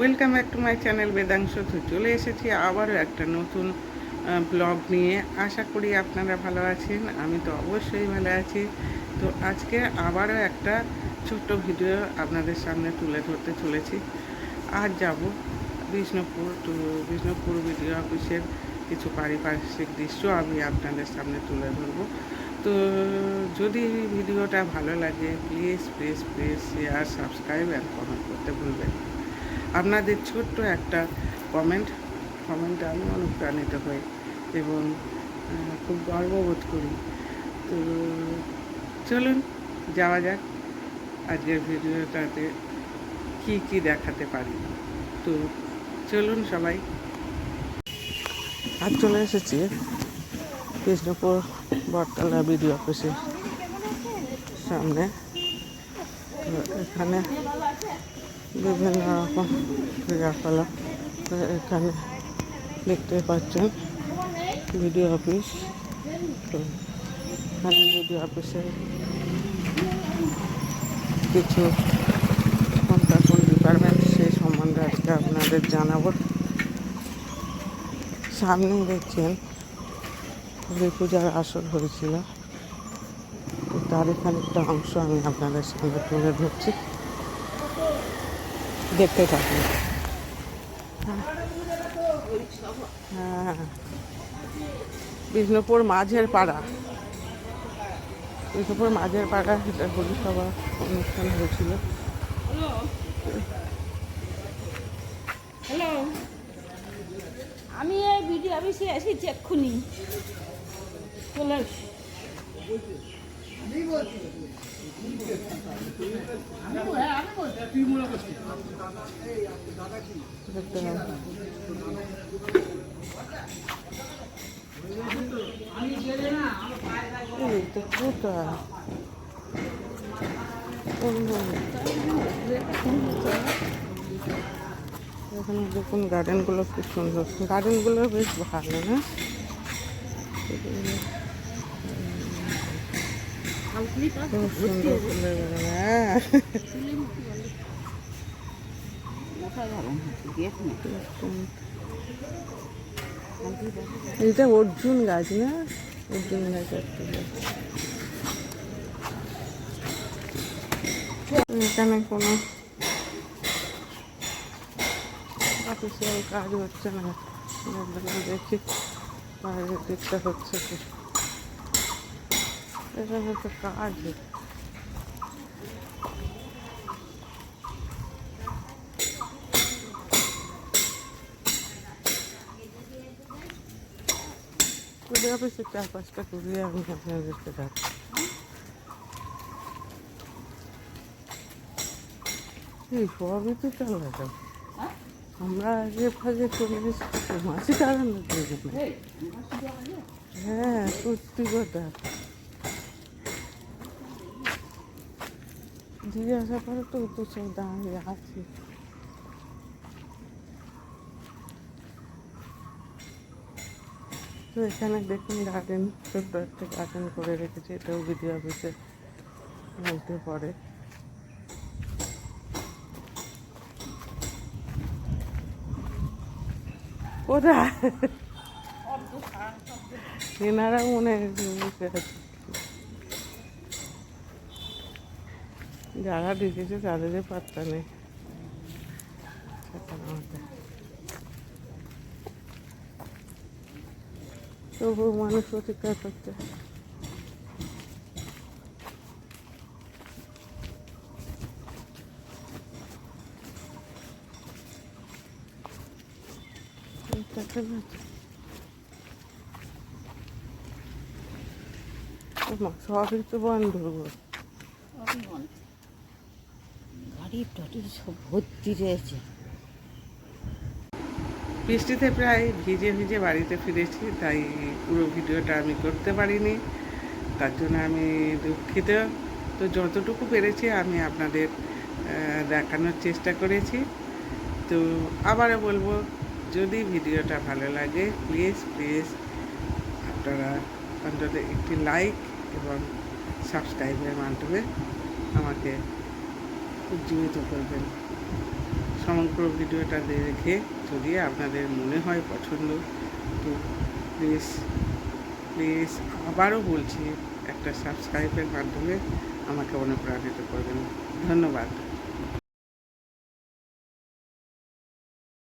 Welcome back to my channel Vedansh. তো চলে এসেছি আবারও একটা নতুন ব্লগ নিয়ে। আশা করি আপনারা ভালো আছেন, আমি তো অবশ্যই ভালো আছি। তো আজকে আবারও একটা ছোট্ট ভিডিও আপনাদের সামনে তুলে ধরতে চলেছি। আজ যাব বিষ্ণুপুর। তো বিষ্ণুপুর ভিডিও অফিসের কিছু পারিপার্শ্বিক দৃশ্য আমি আপনাদের সামনে তুলে ধরবো। তো যদি ভিডিওটা ভালো লাগে please please please share, subscribe and comment করতে ভুলবেন না। আপনাদের ছোট্ট একটা কমেন্টে আমি অনুপ্রাণিত হই এবং খুব গর্ববোধ করি। তো চলুন যাওয়া যাক আজকের ভিডিওটাতে কি কি দেখাতে পারি। তো চলুন সবাই। আজ চলে এসেছি কৃষ্ণপুর বটতলা বিডিও অফিসের সামনে। তো এখানে বিভিন্ন রকম ক্রিয়াকলাপ, এখানে দেখতে পাচ্ছেন বিডিও অফিস। তো এখানে বিডিও অফিসে কিছু কোনটা কোন ডিপার্টমেন্ট সেই সম্বন্ধে আজকে আপনাদের জানাবো। সামনে দেখছেন কালী পূজার আসর হয়েছিল, তারই খানিকটা অংশ আমি আপনাদের সামনে তুলে ধরছি, দেখতে থাকুন। হ্যাঁ, বিষ্ণুপুর মাঝের পাড়া, বিষ্ণুপুর মাঝের পাড়া এটা হরিসভা অনুষ্ঠান হয়েছিল। হ্যালো, আমি এই ভিডিও অফিসে এসেছি এক্ষুনি। চলে এই তো কোথায় এখানে দেখুন গার্ডেনগুলো খুব সুন্দর, গার্ডেনগুলো বেশ ভালো না? খুব সুন্দর ফুলের বাগান। হ্যাঁ, এটা অর্জুন গাছ না? অর্জুন গাছ একটা। এখানে কোনো অফিসিয়াল কাজ হচ্ছে না, দেখি বাইরের দিকটা হচ্ছে কি। এখানে তো কাজ করে অফিসের চারপাশটা ঘুরিয়ে আমি আপনাদেরকে দেখাচ্ছি। এই সবই তো চালাটা আমরা আগে ফাগে চলে এসেছি মাসি টাকানোর জন্য। হ্যাঁ, সত্যি কথা। জিজ্ঞাসা করে তো তো সব দাঁড়িয়ে আছে। তো এখানে দেখুন গার্ডেন, ছোট্ট একটা গার্ডেন করে রেখেছে, এটাও বিডিও অফিসের মধ্যে পড়ে। কোথায় এনারা মনে বসে আছে, যারা ঢুকেছে তাদের পাত্তা নেই। তবু মানুষ প্রতিকার করছে। সবই তো বন্ধ, গাড়ি টাড়ি সব ভর্তি রয়েছে। বৃষ্টিতে প্রায় ভিজে ভিজে বাড়িতে ফিরেছি, তাই পুরো ভিডিওটা আমি করতে পারিনি, তার জন্য আমি দুঃখিত। তো যতটুকু পেরেছি আমি আপনাদের দেখানোর চেষ্টা করেছি। তো আবারও বলবো, যদি ভিডিওটা ভালো লাগে প্লিজ প্লিজ আপনারা অন্তত একটি লাইক এবং সাবস্ক্রাইবের মাধ্যমে আমাকে উজ্জীবিত করবেন। সমগ্র ভিডিওটা দেখে যদি আপনাদের মনে হয় পছন্দ, তো প্লিজ প্লিজ আবারও বলছি, একটা সাবস্ক্রাইবের মাধ্যমে আমাকে অনুপ্রাণিত করবেন। ধন্যবাদ।